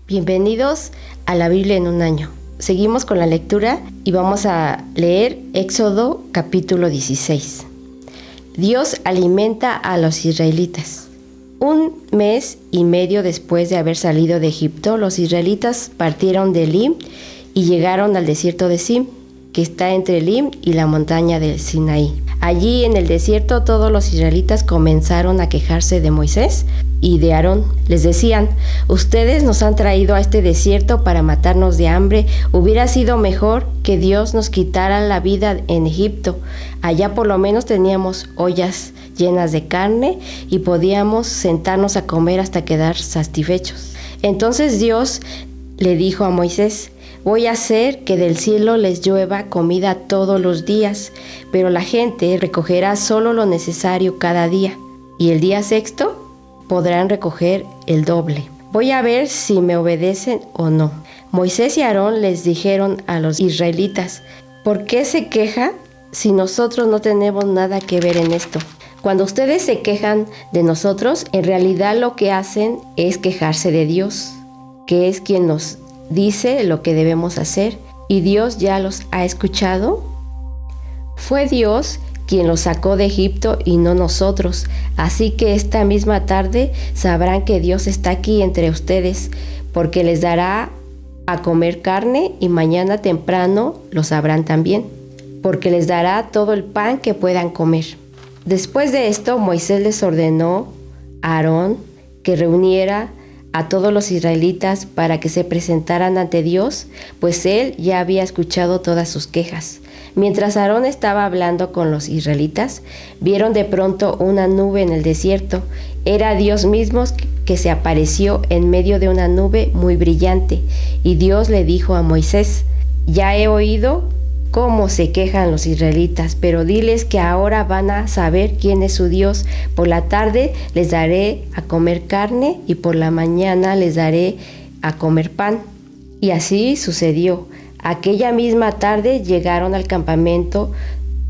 Bienvenidos a la Biblia en un año. Seguimos con la lectura y vamos a leer Éxodo capítulo 16. Dios alimenta a los israelitas. 1 mes y medio después de haber salido de Egipto, los israelitas partieron de Elim y llegaron al desierto de Sin, que está entre Elim y la montaña del Sinaí. Allí en el desierto todos los israelitas comenzaron a quejarse de Moisés y de Aarón. Les decían: ustedes nos han traído a este desierto para matarnos de hambre. Hubiera sido mejor que Dios nos quitara la vida en Egipto. Allá por lo menos teníamos ollas llenas de carne y podíamos sentarnos a comer hasta quedar satisfechos. Entonces Dios le dijo a Moisés: voy a hacer que del cielo les llueva comida todos los días, pero la gente recogerá solo lo necesario cada día, y el día sexto podrán recoger el doble. Voy a ver si me obedecen o no. Moisés y Aarón les dijeron a los israelitas: ¿por qué se queja si nosotros no tenemos nada que ver en esto? Cuando ustedes se quejan de nosotros, en realidad lo que hacen es quejarse de Dios, que es quien nos dice lo que debemos hacer, y Dios ya los ha escuchado. Fue Dios quien los sacó de Egipto y no nosotros, así que esta misma tarde sabrán que Dios está aquí entre ustedes, porque les dará a comer carne, y mañana temprano lo sabrán también, porque les dará todo el pan que puedan comer. Después de esto, Moisés les ordenó a Aarón que reuniera a todos los israelitas para que se presentaran ante Dios, pues él ya había escuchado todas sus quejas. Mientras Aarón estaba hablando con los israelitas, vieron de pronto una nube en el desierto. Era Dios mismo que se apareció en medio de una nube muy brillante, y Dios le dijo a Moisés: ya he oído cómo se quejan los israelitas, pero diles que ahora van a saber quién es su Dios. Por la tarde les daré a comer carne y por la mañana les daré a comer pan. Y así sucedió. Aquella misma tarde llegaron al campamento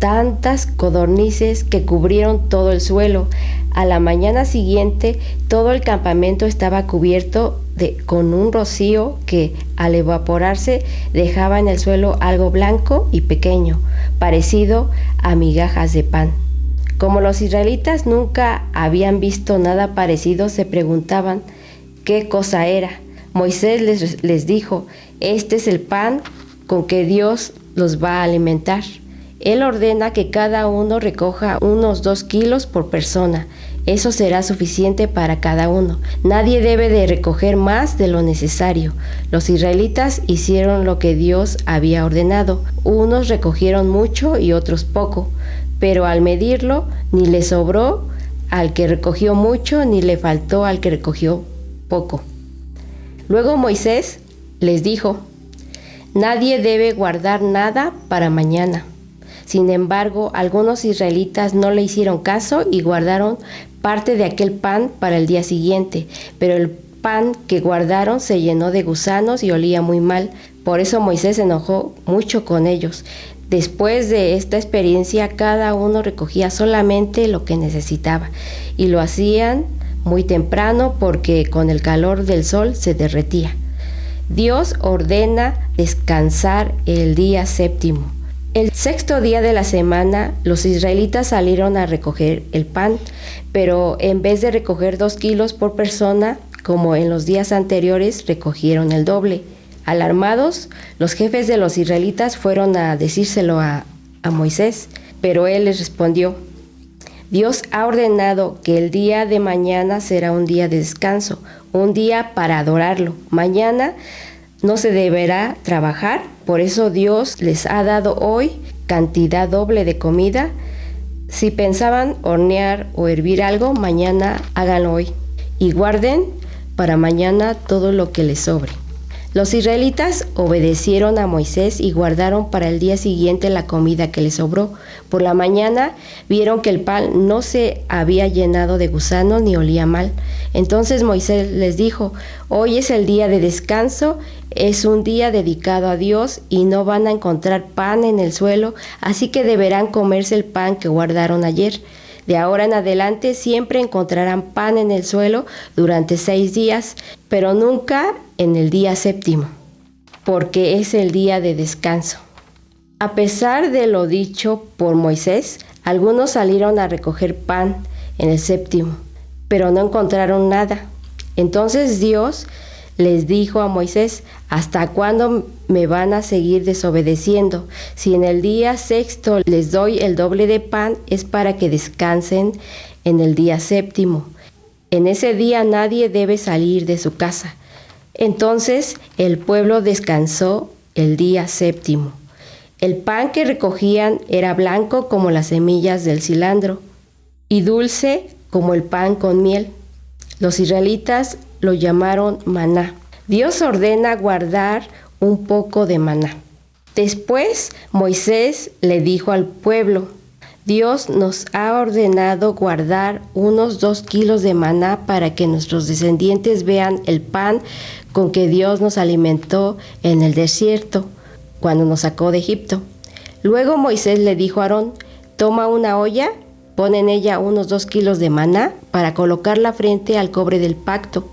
tantas codornices que cubrieron todo el suelo. A la mañana siguiente todo el campamento estaba cubierto con un rocío que, al evaporarse, dejaba en el suelo algo blanco y pequeño, parecido a migajas de pan. Como los israelitas nunca habían visto nada parecido, se preguntaban qué cosa era. Moisés les dijo: este es el pan con que Dios los va a alimentar. Él ordena que cada uno recoja unos 2 kilos por persona. Eso será suficiente para cada uno. Nadie debe de recoger más de lo necesario. Los israelitas hicieron lo que Dios había ordenado. Unos recogieron mucho y otros poco, pero al medirlo ni le sobró al que recogió mucho ni le faltó al que recogió poco. Luego Moisés les dijo: nadie debe guardar nada para mañana. Sin embargo, algunos israelitas no le hicieron caso y guardaron parte de aquel pan para el día siguiente, pero el pan que guardaron se llenó de gusanos y olía muy mal. Por eso Moisés se enojó mucho con ellos. Después de esta experiencia, cada uno recogía solamente lo que necesitaba, y lo hacían muy temprano porque con el calor del sol se derretía. Dios ordena descansar el día séptimo. El sexto día de la semana, los israelitas salieron a recoger el pan, pero en vez de recoger 2 kilos por persona, como en los días anteriores, recogieron el doble. Alarmados, los jefes de los israelitas fueron a decírselo a Moisés, pero él les respondió: Dios ha ordenado que el día de mañana será un día de descanso, un día para adorarlo. Mañana no se deberá trabajar, por eso Dios les ha dado hoy cantidad doble de comida. Si pensaban hornear o hervir algo, mañana háganlo hoy, y guarden para mañana todo lo que les sobre. Los israelitas obedecieron a Moisés y guardaron para el día siguiente la comida que les sobró. Por la mañana vieron que el pan no se había llenado de gusanos ni olía mal. Entonces Moisés les dijo: hoy es el día de descanso, es un día dedicado a Dios y no van a encontrar pan en el suelo, así que deberán comerse el pan que guardaron ayer. De ahora en adelante siempre encontrarán pan en el suelo durante 6 días, pero nunca en el día séptimo, porque es el día de descanso. A pesar de lo dicho por Moisés, algunos salieron a recoger pan en el séptimo, pero no encontraron nada. Entonces Dios les dijo a Moisés: ¿hasta cuándo me van a seguir desobedeciendo? Si en el día sexto les doy el doble de pan, es para que descansen en el día séptimo. En ese día nadie debe salir de su casa. Entonces el pueblo descansó el día séptimo. El pan que recogían era blanco como las semillas del cilantro y dulce como el pan con miel. Los israelitas lo llamaron maná. Dios ordena guardar un poco de maná. Después Moisés le dijo al pueblo: Dios nos ha ordenado guardar unos 2 kilos de maná para que nuestros descendientes vean el pan con que Dios nos alimentó en el desierto cuando nos sacó de Egipto. Luego Moisés le dijo a Aarón: toma una olla, pon en ella unos 2 kilos de maná para colocarla frente al cobre del pacto.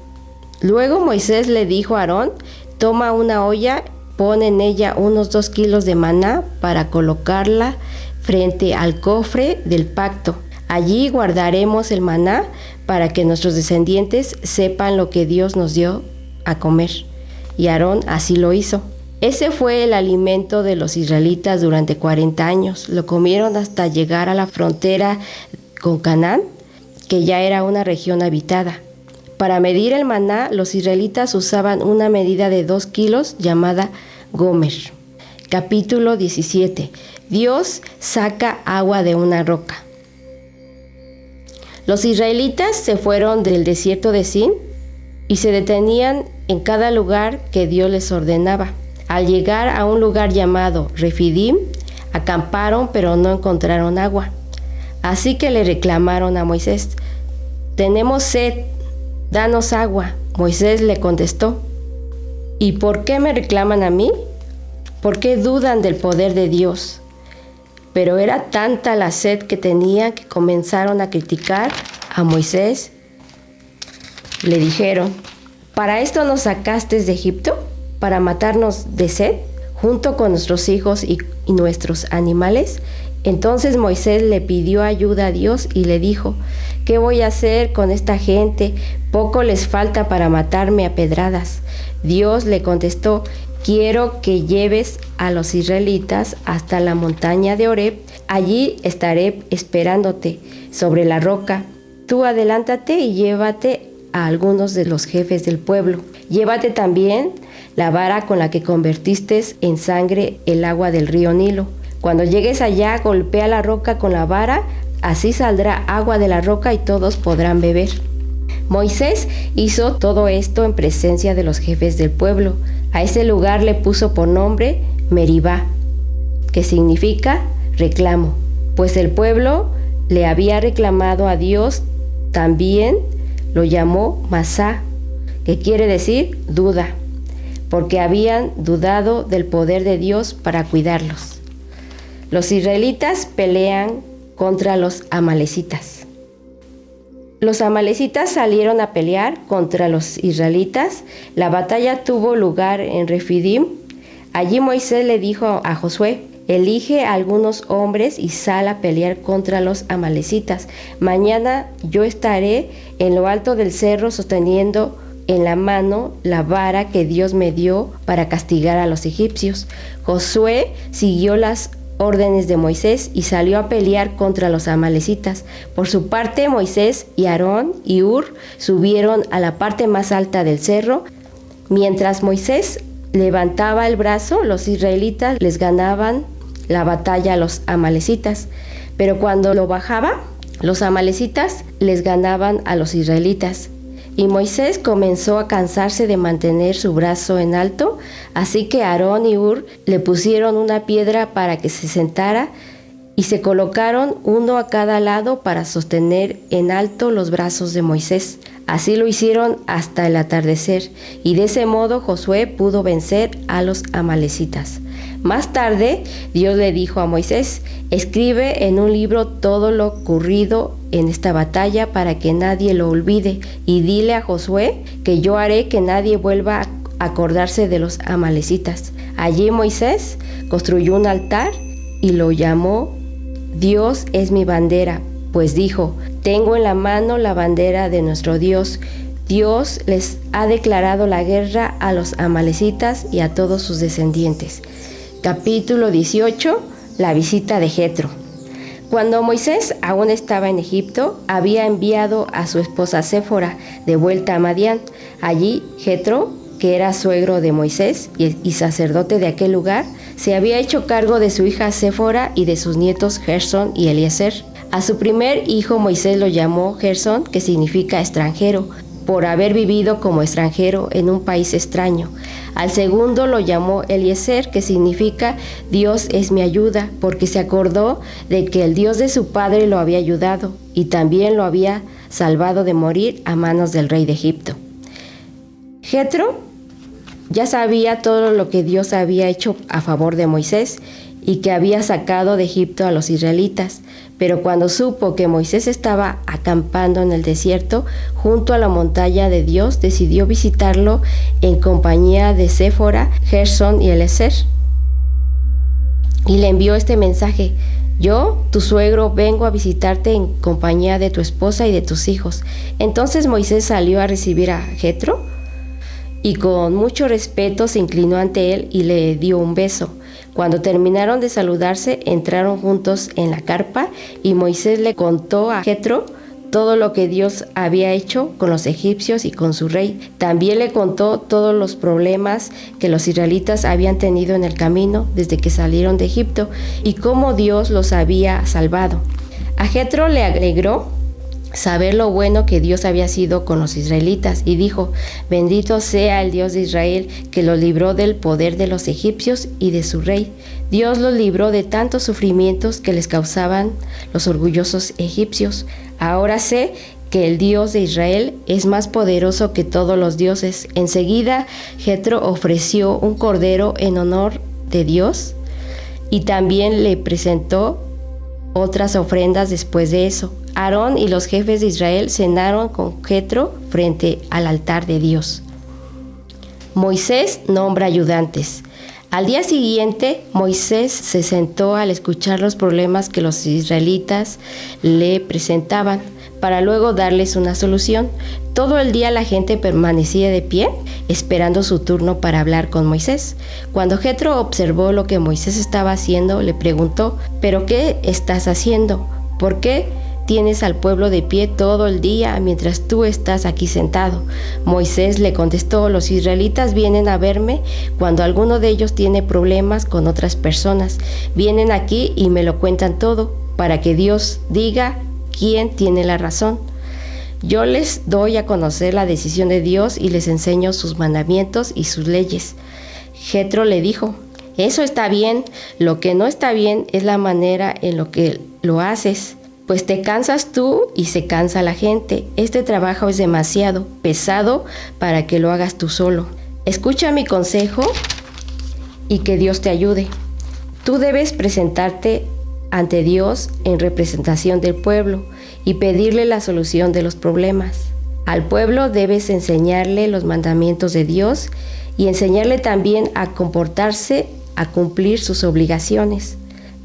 Luego Moisés le dijo a Aarón: toma una olla, pon en ella unos 2 kilos de maná para colocarla frente al cofre del pacto. Allí guardaremos el maná para que nuestros descendientes sepan lo que Dios nos dio a comer. Y Aarón así lo hizo. Ese fue el alimento de los israelitas durante 40 años. Lo comieron hasta llegar a la frontera con Canaán, que ya era una región habitada. Para medir el maná, los israelitas usaban una medida de 2 kilos llamada gomer. Capítulo 17. Dios saca agua de una roca. Los israelitas se fueron del desierto de Sin y se detenían en cada lugar que Dios les ordenaba. Al llegar a un lugar llamado Refidim, acamparon pero no encontraron agua. Así que le reclamaron a Moisés: tenemos sed, danos agua. Moisés le contestó: ¿y por qué me reclaman a mí? ¿Por qué dudan del poder de Dios? Pero era tanta la sed que tenían que comenzaron a criticar a Moisés. Le dijeron: ¿para esto nos sacaste de Egipto? ¿Para matarnos de sed, junto con nuestros hijos y nuestros animales? Entonces Moisés le pidió ayuda a Dios y le dijo: ¿qué voy a hacer con esta gente? Poco les falta para matarme a pedradas. Dios le contestó: quiero que lleves a los israelitas hasta la montaña de Horeb. Allí estaré esperándote sobre la roca. Tú adelántate y llévate a algunos de los jefes del pueblo. Llévate también la vara con la que convertiste en sangre el agua del río Nilo. Cuando llegues allá, golpea la roca con la vara, así saldrá agua de la roca y todos podrán beber. Moisés hizo todo esto en presencia de los jefes del pueblo. A ese lugar le puso por nombre Meribá, que significa reclamo, pues el pueblo le había reclamado a Dios. También lo llamó Masá, que quiere decir duda, porque habían dudado del poder de Dios para cuidarlos. Los israelitas pelean contra los amalecitas. Los amalecitas salieron a pelear contra los israelitas. La batalla tuvo lugar en Refidim. Allí Moisés le dijo a Josué: elige a algunos hombres y sal a pelear contra los amalecitas. Mañana yo estaré en lo alto del cerro sosteniendo en la mano la vara que Dios me dio para castigar a los egipcios. Josué siguió las órdenes de Moisés y salió a pelear contra los amalecitas. Por su parte, Moisés y Aarón y Hur subieron a la parte más alta del cerro. Mientras Moisés levantaba el brazo, los israelitas les ganaban la batalla a los amalecitas. Pero cuando lo bajaba, los amalecitas les ganaban a los israelitas. Y Moisés comenzó a cansarse de mantener su brazo en alto, así que Aarón y Hur le pusieron una piedra para que se sentara y se colocaron uno a cada lado para sostener en alto los brazos de Moisés. Así lo hicieron hasta el atardecer, y de ese modo Josué pudo vencer a los amalecitas. Más tarde, Dios le dijo a Moisés: escribe en un libro todo lo ocurrido en esta batalla para que nadie lo olvide, y dile a Josué que yo haré que nadie vuelva a acordarse de los amalecitas. Allí Moisés construyó un altar y lo llamó Dios es mi bandera, pues dijo: tengo en la mano la bandera de nuestro Dios. Dios les ha declarado la guerra a los amalecitas y a todos sus descendientes. Capítulo 18. La visita de Jetro. Cuando Moisés aún estaba en Egipto, había enviado a su esposa Séfora de vuelta a Madián. Allí Jetro, que era suegro de Moisés y sacerdote de aquel lugar, se había hecho cargo de su hija Séfora y de sus nietos Gersón y Eliezer. A su primer hijo Moisés lo llamó Gersón, que significa extranjero, por haber vivido como extranjero en un país extraño. Al segundo lo llamó Eliezer, que significa Dios es mi ayuda, porque se acordó de que el Dios de su padre lo había ayudado y también lo había salvado de morir a manos del rey de Egipto. Jetro ya sabía todo lo que Dios había hecho a favor de Moisés y que había sacado de Egipto a los israelitas, pero cuando supo que Moisés estaba acampando en el desierto junto a la montaña de Dios, decidió visitarlo en compañía de Séfora, Gersón y Eliezer. Y le envió este mensaje: yo, tu suegro, vengo a visitarte en compañía de tu esposa y de tus hijos. Entonces Moisés salió a recibir a Jetro y con mucho respeto se inclinó ante él y le dio un beso. Cuando terminaron de saludarse, entraron juntos en la carpa y Moisés le contó a Jetro todo lo que Dios había hecho con los egipcios y con su rey. También le contó todos los problemas que los israelitas habían tenido en el camino desde que salieron de Egipto y cómo Dios los había salvado. A Jetro le alegró saber lo bueno que Dios había sido con los israelitas y dijo: bendito sea el Dios de Israel, que los libró del poder de los egipcios y de su rey. Dios los libró de tantos sufrimientos que les causaban los orgullosos egipcios. Ahora sé que el Dios de Israel es más poderoso que todos los dioses. Enseguida Jetro ofreció un cordero en honor de Dios y también le presentó otras ofrendas después de eso. Aarón y los jefes de Israel cenaron con Jetro frente al altar de Dios. Moisés nombra ayudantes. Al día siguiente, Moisés se sentó al escuchar los problemas que los israelitas le presentaban, para luego darles una solución. Todo el día la gente permanecía de pie, esperando su turno para hablar con Moisés. Cuando Jetro observó lo que Moisés estaba haciendo, le preguntó: ¿pero qué estás haciendo? ¿Por qué tienes al pueblo de pie todo el día mientras tú estás aquí sentado? Moisés le contestó: los israelitas vienen a verme cuando alguno de ellos tiene problemas con otras personas. Vienen aquí y me lo cuentan todo, para que Dios diga quién tiene la razón. Yo les doy a conocer la decisión de Dios y les enseño sus mandamientos y sus leyes. Jetro le dijo: eso está bien, lo que no está bien es la manera en lo que lo haces, pues te cansas tú y se cansa la gente. Este trabajo es demasiado pesado para que lo hagas tú solo. Escucha mi consejo y que Dios te ayude. Tú debes presentarte ante Dios en representación del pueblo y pedirle la solución de los problemas. Al pueblo debes enseñarle los mandamientos de Dios y enseñarle también a comportarse, a cumplir sus obligaciones.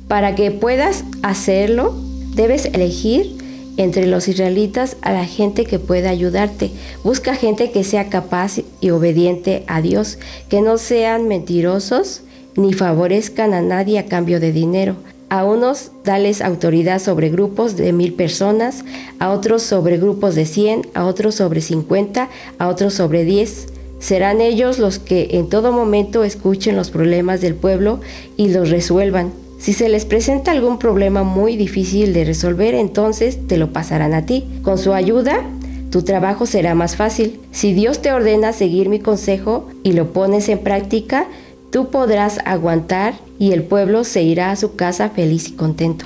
Para que puedas hacerlo, debes elegir entre los israelitas a la gente que pueda ayudarte. Busca gente que sea capaz y obediente a Dios, que no sean mentirosos ni favorezcan a nadie a cambio de dinero. A unos dales autoridad sobre grupos de 1000 personas, a otros sobre grupos de 100, a otros sobre 50, a otros sobre 10. Serán ellos los que en todo momento escuchen los problemas del pueblo y los resuelvan. Si se les presenta algún problema muy difícil de resolver, entonces te lo pasarán a ti. Con su ayuda, tu trabajo será más fácil. Si Dios te ordena seguir mi consejo y lo pones en práctica, tú podrás aguantar y el pueblo se irá a su casa feliz y contento.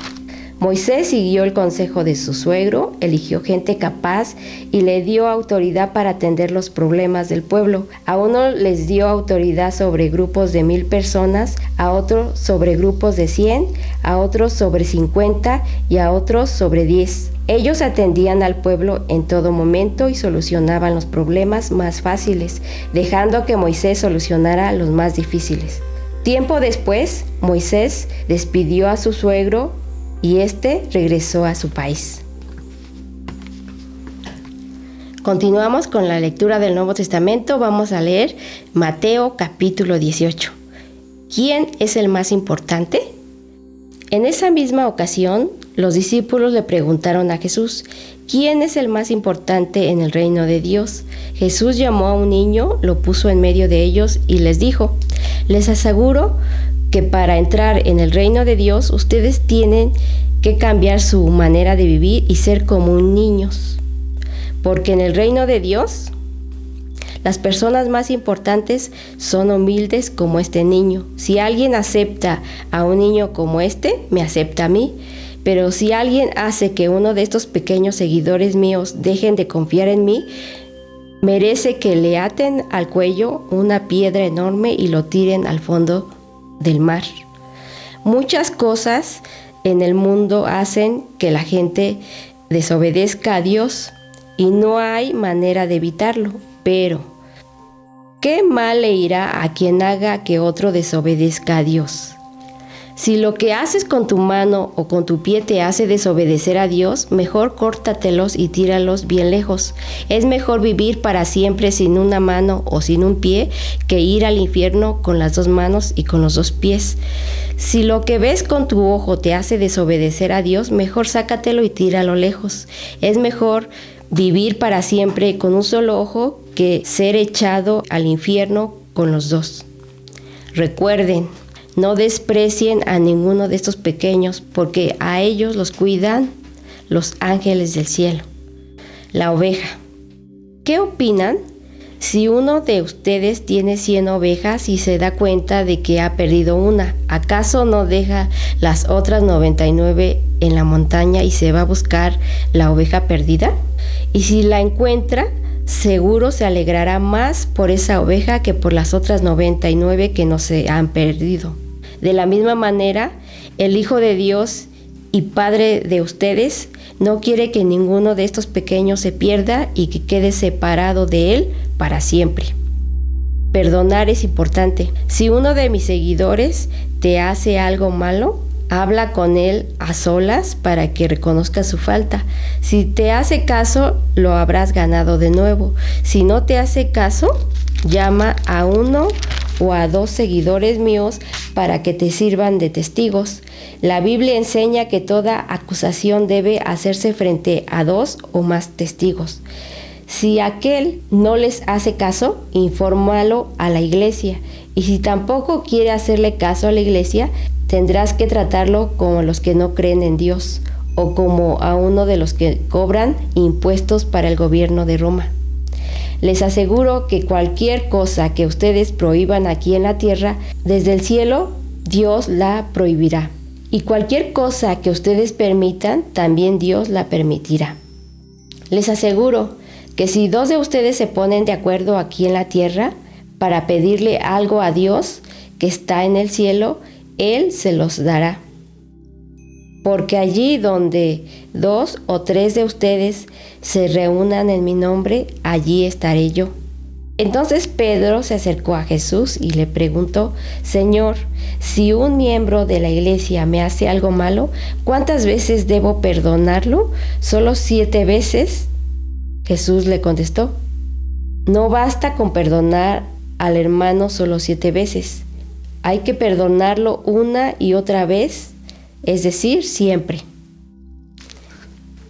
Moisés siguió el consejo de su suegro, eligió gente capaz y le dio autoridad para atender los problemas del pueblo. A uno les dio autoridad sobre grupos de 1000 personas, a otro sobre grupos de 100, a otros sobre 50 y a otros sobre 10. Ellos atendían al pueblo en todo momento y solucionaban los problemas más fáciles, dejando que Moisés solucionara los más difíciles. Tiempo después, Moisés despidió a su suegro y éste regresó a su país. Continuamos con la lectura del Nuevo Testamento. Vamos a leer Mateo capítulo 18. ¿Quién es el más importante? En esa misma ocasión, los discípulos le preguntaron a Jesús, ¿quién es el más importante en el reino de Dios? Jesús llamó a un niño, lo puso en medio de ellos y les dijo, les aseguro que para entrar en el reino de Dios, ustedes tienen que cambiar su manera de vivir y ser como niños. Porque en el reino de Dios, las personas más importantes son humildes como este niño. Si alguien acepta a un niño como este, me acepta a mí. Pero si alguien hace que uno de estos pequeños seguidores míos dejen de confiar en mí, merece que le aten al cuello una piedra enorme y lo tiren al fondo del mar. Muchas cosas en el mundo hacen que la gente desobedezca a Dios y no hay manera de evitarlo, pero ¿qué mal le irá a quien haga que otro desobedezca a Dios? Si lo que haces con tu mano o con tu pie te hace desobedecer a Dios, mejor córtatelos y tíralos bien lejos. Es mejor vivir para siempre sin una mano o sin un pie que ir al infierno con las dos manos y con los dos pies. Si lo que ves con tu ojo te hace desobedecer a Dios, mejor sácatelo y tíralo lejos. Es mejor vivir para siempre con un solo ojo que ser echado al infierno con los dos. Recuerden, no desprecien a ninguno de estos pequeños, porque a ellos los cuidan los ángeles del cielo. La oveja. ¿Qué opinan si uno de ustedes tiene 100 ovejas y se da cuenta de que ha perdido una? ¿Acaso no deja las otras 99 en la montaña y se va a buscar la oveja perdida? Y si la encuentra, seguro se alegrará más por esa oveja que por las otras 99 que no se han perdido. De la misma manera, el Hijo de Dios y Padre de ustedes no quiere que ninguno de estos pequeños se pierda y que quede separado de Él para siempre. Perdonar es importante. Si uno de mis seguidores te hace algo malo, habla con él a solas para que reconozca su falta. Si te hace caso, lo habrás ganado de nuevo. Si no te hace caso, llama a uno o a 2 seguidores míos para que te sirvan de testigos. La Biblia enseña que toda acusación debe hacerse frente a 2 o más testigos. Si aquel no les hace caso, infórmalo a la iglesia. Y si tampoco quiere hacerle caso a la iglesia, tendrás que tratarlo como los que no creen en Dios o como a uno de los que cobran impuestos para el gobierno de Roma. Les aseguro que cualquier cosa que ustedes prohíban aquí en la tierra, desde el cielo, Dios la prohibirá. Y cualquier cosa que ustedes permitan, también Dios la permitirá. Les aseguro que si 2 de ustedes se ponen de acuerdo aquí en la tierra para pedirle algo a Dios que está en el cielo, Él se los dará. Porque allí donde 2 o 3 de ustedes se reúnan en mi nombre, allí estaré yo. Entonces Pedro se acercó a Jesús y le preguntó, Señor, si un miembro de la iglesia me hace algo malo, ¿cuántas veces debo perdonarlo? ¿Solo 7 veces? Jesús le contestó, no basta con perdonar al hermano solo 7 veces. Hay que perdonarlo una y otra vez, es decir, siempre.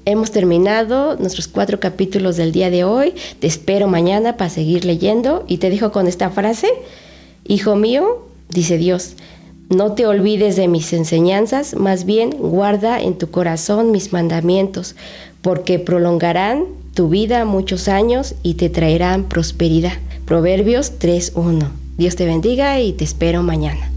Hemos terminado nuestros 4 capítulos del día de hoy. Te espero mañana para seguir leyendo y te dejo con esta frase. Hijo mío, dice Dios, no te olvides de mis enseñanzas, más bien guarda en tu corazón mis mandamientos, porque prolongarán tu vida muchos años y te traerán prosperidad. Proverbios 3:1. Dios te bendiga y te espero mañana.